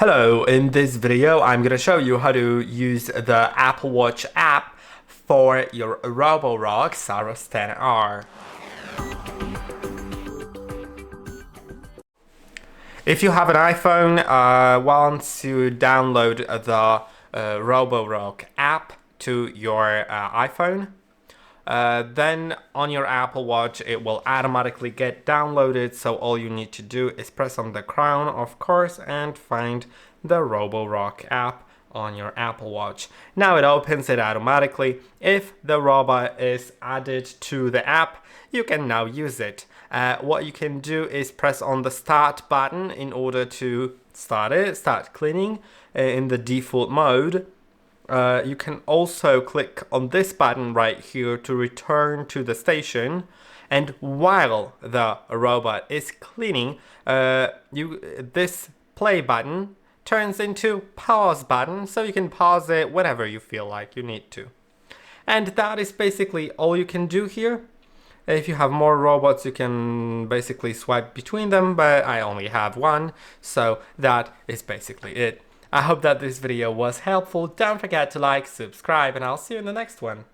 Hello, in this video I'm gonna show you how to use the Apple Watch app for your ROBOROCK Saros 10R. If you have an iPhone, once you download the ROBOROCK app to your iPhone, then on your Apple Watch it will automatically get downloaded, so all you need to do is press on the crown, of course, and find the ROBOROCK app on your Apple Watch. Now it opens it automatically. If the robot is added to the app, you can now use it. What you can do is press on the start button in order to start cleaning in the default mode. You can also click on this button right here to return to the station, and while the robot is cleaning, this play button turns into pause button, so you can pause it whenever you feel like you need to. And that is basically all you can do here. If you have more robots, you can basically swipe between them, but I only have one, so that is basically it. I hope that this video was helpful. Don't forget to like, subscribe, and I'll see you in the next one.